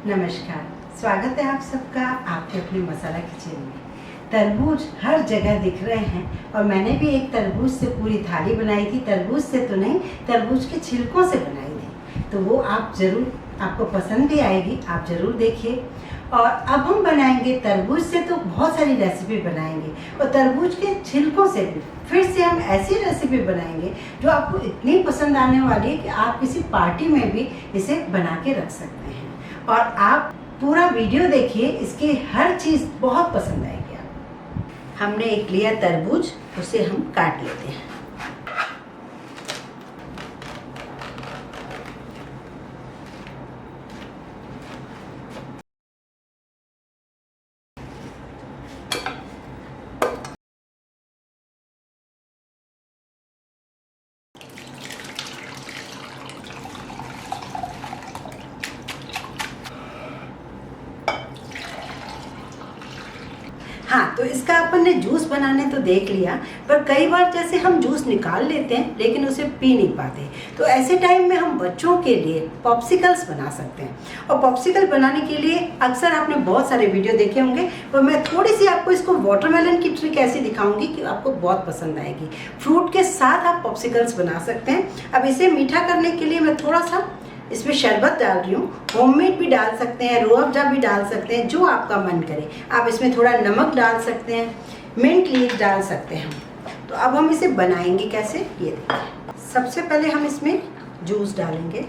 नमस्कार, स्वागत है आप सबका आपके अपने मसाला किचन में। तरबूज हर जगह दिख रहे हैं और मैंने भी एक तरबूज से पूरी थाली बनाई थी। तरबूज से तो नहीं, तरबूज के छिलकों से बनाई थी, तो वो आपको पसंद भी आएगी, आप ज़रूर देखिए। और अब हम बनाएंगे तरबूज से, तो बहुत सारी रेसिपी बनाएंगे और तरबूज के छिलकों से भी फिर से हम ऐसी रेसिपी बनाएंगे जो आपको इतनी पसंद आने वाली है कि आप किसी पार्टी में भी इसे बना के रख सकते हैं। और आप पूरा वीडियो देखिए, इसकी हर चीज़ बहुत पसंद आएगी आपको। हमने एक लिया तरबूज, उसे हम काट लेते हैं। हाँ, तो इसका अपन ने जूस बनाने तो देख लिया, पर कई बार जैसे हम जूस निकाल लेते हैं लेकिन उसे पी नहीं पाते, तो ऐसे टाइम में हम बच्चों के लिए पॉप्सिकल्स बना सकते हैं। और पॉप्सिकल बनाने के लिए अक्सर आपने बहुत सारे वीडियो देखे होंगे, पर मैं थोड़ी सी आपको इसको वाटरमेलन की ट्रिक ऐसी दिखाऊंगी कि आपको बहुत पसंद आएगी। फ्रूट के साथ आप पॉप्सिकल्स बना सकते हैं। अब इसे मीठा करने के लिए मैं थोड़ा सा इसमें शरबत डाल रही हूँ। होममेड भी डाल सकते हैं, रूह अफ़ज़ा भी डाल सकते हैं, जो आपका मन करे। आप इसमें थोड़ा नमक डाल सकते हैं, मिंट लीफ डाल सकते हैं। तो अब हम इसे बनाएंगे कैसे, ये देखिए। सबसे पहले हम इसमें जूस डालेंगे।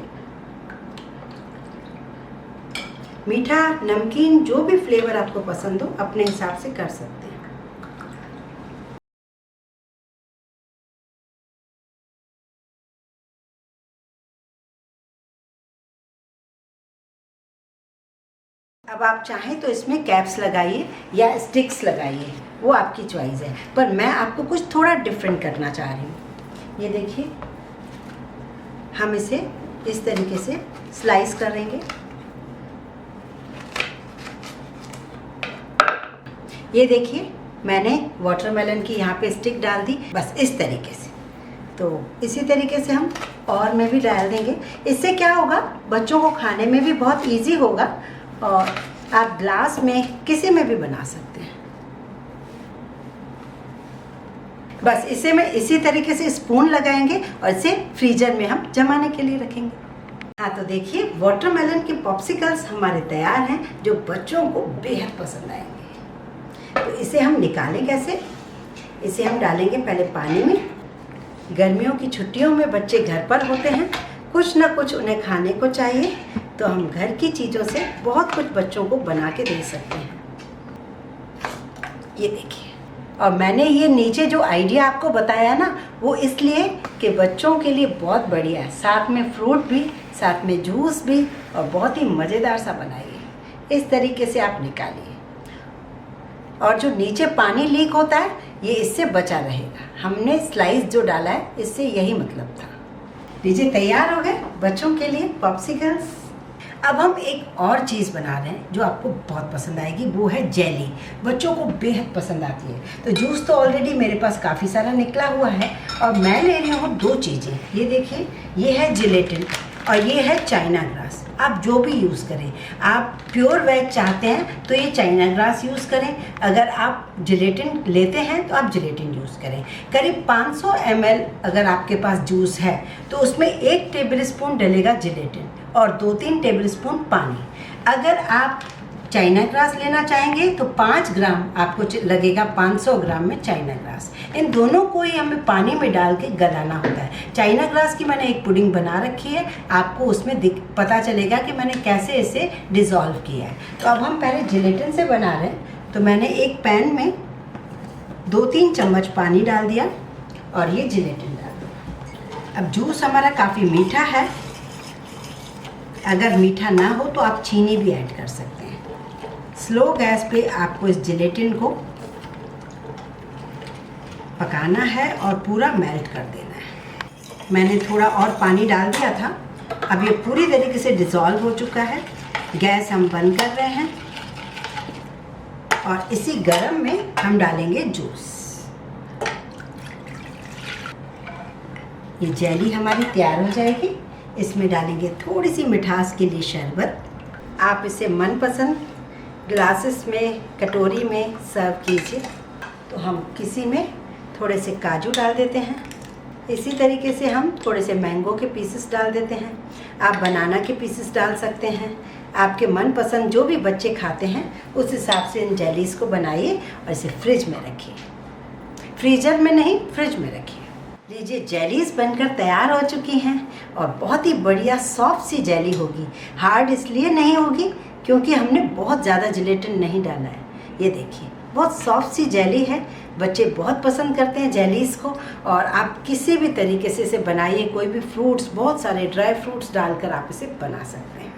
मीठा, नमकीन, जो भी फ्लेवर आपको पसंद हो अपने हिसाब से कर सकते हैं। अब आप चाहें तो इसमें कैप्स लगाइए या स्टिक्स लगाइए, वो आपकी चॉइस है, पर मैं आपको कुछ थोड़ा डिफरेंट करना चाह रही हूँ। ये देखिए, हम इसे इस तरीके से स्लाइस करेंगे। ये देखिए, मैंने वाटरमेलन की यहाँ पे स्टिक डाल दी, बस इस तरीके से। तो इसी तरीके से हम और में भी डाल देंगे। इससे क्या होगा, बच्चों को खाने में भी बहुत इजी होगा और आप ग्लास में किसी में भी बना सकते हैं। बस इसे में इसी तरीके से स्पून लगाएंगे और इसे फ्रीजर में हम जमाने के लिए रखेंगे। हाँ, तो देखिए, वाटरमेलन के पॉप्सिकल्स हमारे तैयार हैं, जो बच्चों को बेहद पसंद आएंगे। तो इसे हम निकालें कैसे, इसे हम डालेंगे पहले पानी में। गर्मियों की छुट्टियों में बच्चे घर पर होते हैं, कुछ ना कुछ उन्हें खाने को चाहिए, तो हम घर की चीज़ों से बहुत कुछ बच्चों को बना के दे सकते हैं। ये देखिए, और मैंने ये नीचे जो आइडिया आपको बताया ना, वो इसलिए कि बच्चों के लिए बहुत बढ़िया है। साथ में फ्रूट भी, साथ में जूस भी, और बहुत ही मज़ेदार सा बनाइए। इस तरीके से आप निकालिए, और जो नीचे पानी लीक होता है ये इससे बचा रहेगा। हमने स्लाइस जो डाला है, इससे यही मतलब था। लीजिए, तैयार हो गए बच्चों के लिए पॉप्सिकल्स। अब हम एक और चीज़ बना रहे हैं जो आपको बहुत पसंद आएगी, वो है जेली। बच्चों को बेहद पसंद आती है। तो जूस तो ऑलरेडी मेरे पास काफ़ी सारा निकला हुआ है, और मैं ले रही हूँ दो चीज़ें। ये देखिए, ये है जिलेटिन और ये है चाइना ग्रास। आप जो भी यूज़ करें, आप प्योर वेज चाहते हैं तो ये चाइना ग्रास यूज़ करें। अगर आप जिलेटिन लेते हैं तो आप जिलेटिन यूज़ करें। करीब 500 ml अगर आपके पास जूस है तो उसमें 1 टेबलस्पून डलेगा जिलेटिन और 2-3 टेबलस्पून पानी। अगर आप चाइना ग्रास लेना चाहेंगे तो 5 ग्राम आपको लगेगा 500 ग्राम में चाइना ग्रास। इन दोनों को ही हमें पानी में डाल के गलाना होता है। चाइना ग्रास की मैंने एक पुडिंग बना रखी है, आपको उसमें पता चलेगा कि मैंने कैसे इसे डिज़ोल्व किया है। तो अब हम पहले जिलेटिन से बना रहे हैं। तो मैंने एक पैन में 2-3 चम्मच पानी डाल दिया और ये जिलेटिन डाल दिया। अब जूस हमारा काफ़ी मीठा है, अगर मीठा ना हो तो आप चीनी भी ऐड कर सकते हैं। स्लो गैस पे आपको इस जिलेटिन को पकाना है और पूरा मेल्ट कर देना है। मैंने थोड़ा और पानी डाल दिया था। अब ये पूरी तरीके से डिज़ोल्व हो चुका है। गैस हम बंद कर रहे हैं और इसी गरम में हम डालेंगे जूस। ये जेली हमारी तैयार हो जाएगी। इसमें डालेंगे थोड़ी सी मिठास के लिए शरबत। आप इसे मनपसंद ग्लासेस में, कटोरी में सर्व कीजिए। तो हम किसी में थोड़े से काजू डाल देते हैं, इसी तरीके से हम थोड़े से मैंगो के पीसेस डाल देते हैं। आप बनाना के पीसेस डाल सकते हैं। आपके मनपसंद जो भी बच्चे खाते हैं उस हिसाब से इन जेलीज़ को बनाइए और इसे फ्रिज में रखिए। फ्रीजर में नहीं, फ्रिज में रखिए। लीजिए, जेलीज़ बनकर तैयार हो चुकी हैं और बहुत ही बढ़िया सॉफ्ट सी जेली होगी। हार्ड इसलिए नहीं होगी क्योंकि हमने बहुत ज़्यादा जिलेटिन नहीं डाला है। ये देखिए, बहुत सॉफ्ट सी जेली है। बच्चे बहुत पसंद करते हैं जेलीज़ को और आप किसी भी तरीके से इसे बनाइए। कोई भी फ्रूट्स, बहुत सारे ड्राई फ्रूट्स डालकर आप इसे बना सकते हैं।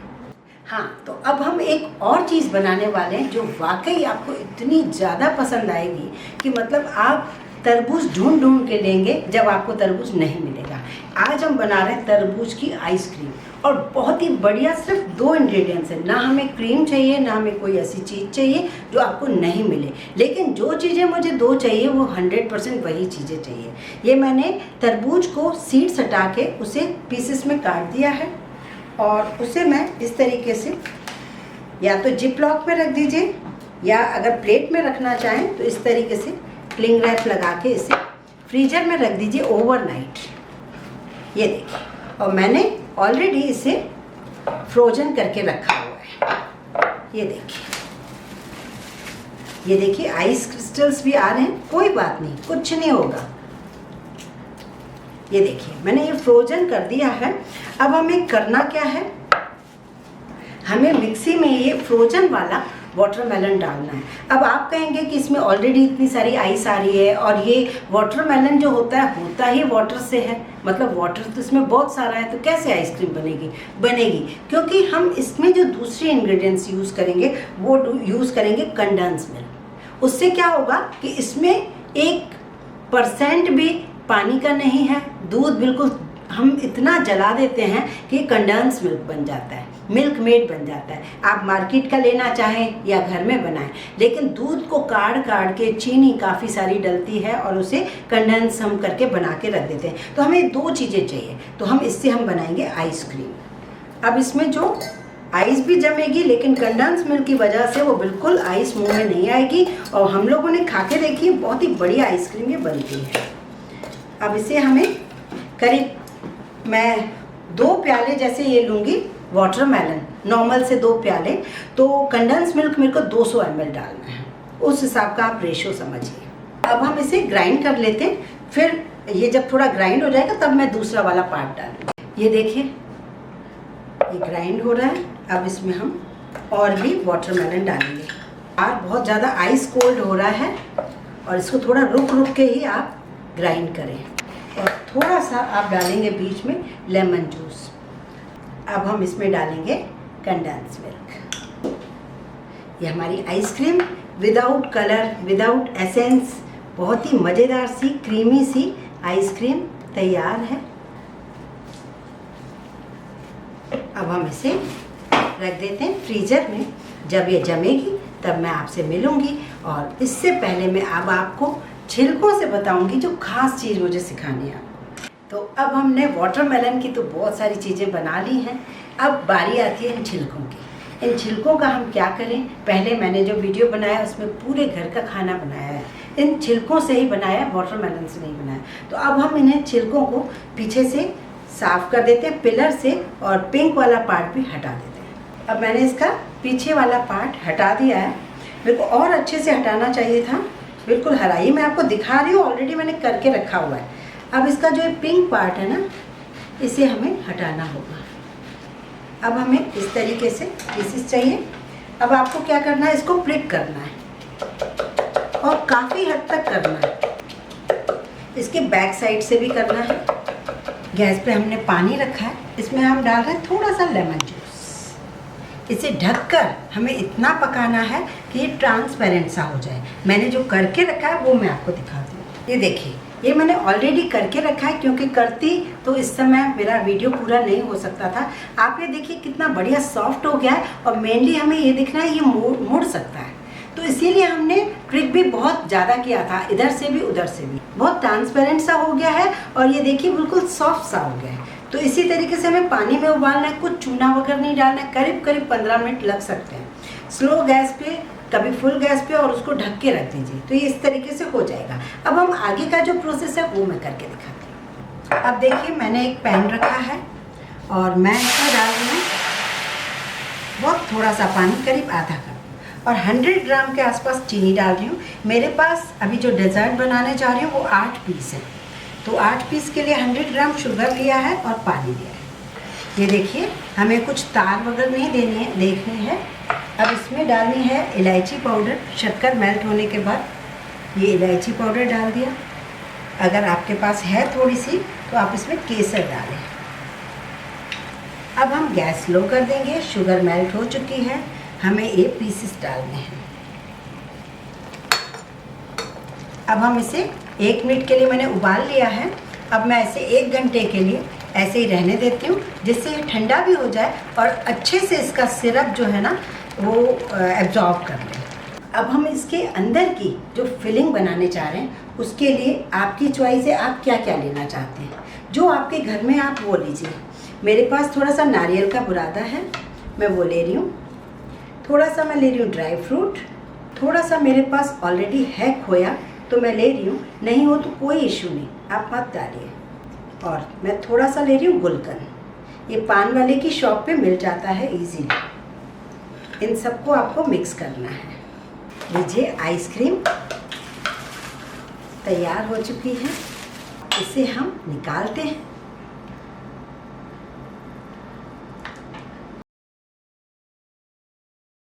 हाँ, तो अब हम एक और चीज़ बनाने वाले हैं जो वाकई आपको इतनी ज़्यादा पसंद आएगी कि मतलब आप तरबूज ढूंढ ढूंढ के लेंगे जब आपको तरबूज नहीं मिलेगा। आज हम बना रहे हैं तरबूज की आइसक्रीम और बहुत ही बढ़िया। सिर्फ 2 इंग्रेडिएंट्स हैं, ना हमें क्रीम चाहिए, ना हमें कोई ऐसी चीज़ चाहिए जो आपको नहीं मिले। लेकिन जो चीज़ें मुझे 2 चाहिए वो 100% वही चीज़ें चाहिए। ये मैंने तरबूज को सीड्स हटा के उसे पीसेस में काट दिया है और उसे मैं इस तरीके से या तो जिप लॉक में रख दीजिए या अगर प्लेट में रखना चाहें तो इस तरीके से क्लिंग रैप लगा के इसे फ्रीजर में रख दीजिए ओवरनाइट। ये देखिए, और मैंने ऑलरेडी इसे फ्रोजन करके रखा हुआ है। ये देखिए आइस क्रिस्टल्स भी आ रहे हैं। कोई बात नहीं, कुछ नहीं होगा। ये देखिए, मैंने ये फ्रोजन कर दिया है। अब हमें करना क्या है, हमें मिक्सी में ये फ्रोजन वाला वाटरमेलन डालना है। अब आप कहेंगे कि इसमें ऑलरेडी इतनी सारी आइस आ रही है और ये वाटरमेलन जो होता ही वाटर से है, मतलब वाटर तो इसमें बहुत सारा है, तो कैसे आइसक्रीम बनेगी क्योंकि हम इसमें जो दूसरे इंग्रेडिएंट्स यूज़ करेंगे वो यूज़ करेंगे कंडेंस मिल्क। उससे क्या होगा कि इसमें 1% भी पानी का नहीं है। दूध बिल्कुल हम इतना जला देते हैं कि कंडेंस मिल्क बन जाता है, मिल्क मेड बन जाता है। आप मार्केट का लेना चाहें या घर में बनाएं, लेकिन दूध को काढ़ के चीनी काफ़ी सारी डलती है और उसे कंडेंस हम करके बना के रख देते हैं। तो हमें 2 चीज़ें चाहिए, तो हम इससे हम बनाएंगे आइसक्रीम। अब इसमें जो आइस भी जमेगी लेकिन कंडेंस मिल्क की वजह से वो बिल्कुल आइस मुंह में नहीं आएगी और हम लोगों ने खा के देखी, बहुत ही बढ़िया आइसक्रीम ये बनती है। अब इसे हमें करीब मैं 2 प्याले जैसे ये लूँगी वाटरमेलन, नॉर्मल से 2 प्याले। तो कंडेंस मिल्क मेरे को 200 ml डालना है, उस हिसाब का आप रेशो समझिए। अब हम इसे ग्राइंड कर लेते हैं, फिर ये जब थोड़ा ग्राइंड हो जाएगा तब मैं दूसरा वाला पार्ट डालूँगी। ये देखिए, ये ग्राइंड हो रहा है। अब इसमें हम और भी वाटरमेलन डालेंगे। और बहुत ज़्यादा आइस कोल्ड हो रहा है और इसको थोड़ा रुक के ही आप ग्राइंड करें और थोड़ा सा आप डालेंगे बीच में लेमन जूस। अब हम इसमें डालेंगे कंडेंस मिल्क। ये हमारी ice cream without colour, without essence, बहुत ही मज़ेदार सी क्रीमी सी आइसक्रीम तैयार है। अब हम इसे रख देते हैं फ्रीजर में। जब ये जमेगी तब मैं आपसे मिलूंगी और इससे पहले मैं अब आपको छिलकों से बताऊंगी जो खास चीज़ मुझे सिखानी है। तो अब हमने वाटरमेलन की तो बहुत सारी चीज़ें बना ली हैं। अब बारी आती है इन छिलकों की। इन छिलकों का हम क्या करें, पहले मैंने जो वीडियो बनाया उसमें पूरे घर का खाना बनाया है, इन छिलकों से ही बनाया, वाटरमेलन से नहीं बनाया। तो अब हम इन्हें छिलकों को पीछे से साफ़ कर देते हैं पिलर से और पिंक वाला पार्ट भी हटा देते हैं। अब मैंने इसका पीछे वाला पार्ट हटा दिया है। मेरे को और अच्छे से हटाना चाहिए था, बिल्कुल हरा। ये मैं आपको दिखा रही हूँ, ऑलरेडी मैंने करके रखा हुआ है। अब इसका जो पिंक पार्ट है ना, इसे हमें हटाना होगा। अब हमें इस तरीके से पीसेस चाहिए। अब आपको क्या करना है, इसको प्रिक करना है और काफ़ी हद तक करना है। इसके बैक साइड से भी करना है। गैस पे हमने पानी रखा है, इसमें हम डाल रहे हैं थोड़ा सा लेमन जूस। इसे ढककर हमें इतना पकाना है कि ये ट्रांसपेरेंट सा हो जाए। मैंने जो करके रखा है वो मैं आपको दिखाती हूँ। ये देखिए, ये मैंने ऑलरेडी करके रखा है क्योंकि करती तो इस समय मेरा वीडियो पूरा नहीं हो सकता था। आप ये देखिए कितना बढ़िया सॉफ्ट हो गया है और मेनली हमें ये दिखना है ये मुड़ सकता है, तो इसीलिए हमने ट्रिक भी बहुत ज़्यादा किया था, इधर से भी उधर से भी। बहुत ट्रांसपेरेंट सा हो गया है और ये देखिए बिल्कुल सॉफ्ट सा हो गया है। तो इसी तरीके से हमें पानी में उबालना है, कुछ चूना वगैरह नहीं डालना है। करीब करीब 15 मिनट लग सकते हैं स्लो गैस पे, कभी फुल गैस पे, और उसको ढक के रख दीजिए। तो ये इस तरीके से हो जाएगा। अब हम आगे का जो प्रोसेस है वो मैं करके दिखाती हूँ। अब देखिए मैंने एक पैन रखा है और मैं इसमें डाल रही हूँ बहुत थोड़ा सा पानी, करीब आधा कप, और 100 ग्राम के आसपास चीनी डाल रही हूँ। मेरे पास अभी जो डेजर्ट बनाने जा रही हूँ वो 8 पीस है, तो 8 पीस के लिए 100 ग्राम शुगर लिया है और पानी लिया है। ये देखिए हमें कुछ तार वगैरह नहीं देखनी है। अब इसमें डालनी है इलायची पाउडर। शक्कर मेल्ट होने के बाद ये इलायची पाउडर डाल दिया। अगर आपके पास है थोड़ी सी तो आप इसमें केसर डालें। अब हम गैस लो कर देंगे। शुगर मेल्ट हो चुकी है, हमें ये पीसेस डालने हैं। अब हम इसे 1 मिनट के लिए मैंने उबाल लिया है। अब मैं इसे 1 घंटे के लिए ऐसे ही रहने देती हूँ, जिससे ये ठंडा भी हो जाए और अच्छे से इसका सिरप जो है ना वो एब्जॉर्ब कर ले। अब हम इसके अंदर की जो फिलिंग बनाने चाह रहे हैं उसके लिए आपकी चॉइस है, आप क्या क्या लेना चाहते हैं। जो आपके घर में आप वो लीजिए। मेरे पास थोड़ा सा नारियल का बुरादा है, मैं वो ले रही हूँ। थोड़ा सा मैं ले रही हूँ ड्राई फ्रूट। थोड़ा सा मेरे पास ऑलरेडी है खोया तो मैं ले रही हूँ, नहीं हो तो कोई इशू नहीं, आप मत डालिए। और मैं थोड़ा सा ले रही हूँ गुलकंद। ये पान वाले की शॉप पे मिल जाता है इजीली। इन सबको आपको मिक्स करना है। लीजिए आइसक्रीम तैयार हो चुकी है, इसे हम निकालते हैं।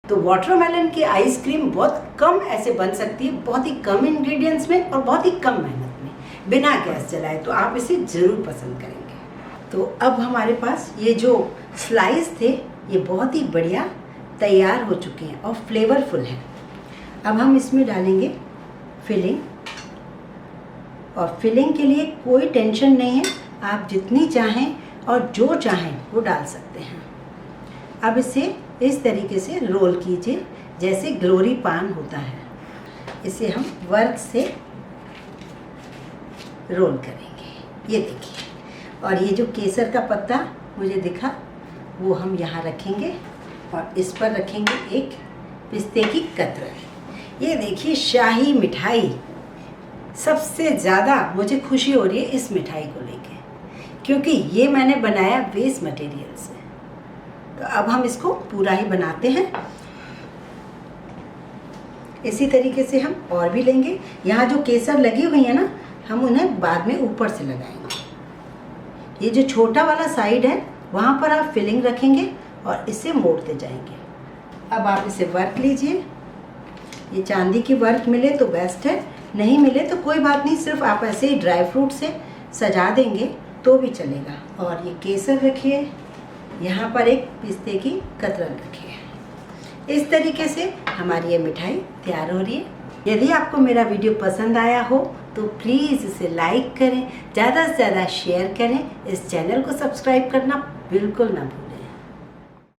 तो वाटरमेलन की आइसक्रीम बहुत कम ऐसे बन सकती है, बहुत ही कम इंग्रेडिएंट्स में और बहुत ही कम मेहनत में, बिना गैस जलाए। तो आप इसे ज़रूर पसंद करेंगे। तो अब हमारे पास ये जो स्लाइस थे ये बहुत ही बढ़िया तैयार हो चुके हैं और फ्लेवरफुल हैं। अब हम इसमें डालेंगे फिलिंग, और फिलिंग के लिए कोई टेंशन नहीं है, आप जितनी चाहें और जो चाहें वो डाल सकते हैं। अब इसे इस तरीके से रोल कीजिए जैसे ग्लोरी पान होता है। इसे हम वर्क से रोल करेंगे। ये देखिए, और ये जो केसर का पत्ता मुझे दिखा वो हम यहाँ रखेंगे और इस पर रखेंगे एक पिस्ते की कतरन। ये देखिए शाही मिठाई। सबसे ज़्यादा मुझे खुशी हो रही है इस मिठाई को लेके, क्योंकि ये मैंने बनाया वेस्ट मटेरियल से। तो अब हम इसको पूरा ही बनाते हैं। इसी तरीके से हम और भी लेंगे। यहाँ जो केसर लगी हुई है ना, हम उन्हें बाद में ऊपर से लगाएंगे। ये जो छोटा वाला साइड है वहाँ पर आप फिलिंग रखेंगे और इसे मोड़ते जाएंगे। अब आप इसे वर्क लीजिए। ये चांदी की वर्क मिले तो बेस्ट है, नहीं मिले तो कोई बात नहीं, सिर्फ आप ऐसे ही ड्राई फ्रूट से सजा देंगे तो भी चलेगा। और ये केसर रखिए, यहाँ पर एक पिस्ते की कतरन रखिए। इस तरीके से हमारी ये मिठाई तैयार हो रही है। यदि आपको मेरा वीडियो पसंद आया हो तो प्लीज़ इसे लाइक करें, ज़्यादा से ज़्यादा शेयर करें। इस चैनल को सब्सक्राइब करना बिल्कुल ना भूलें।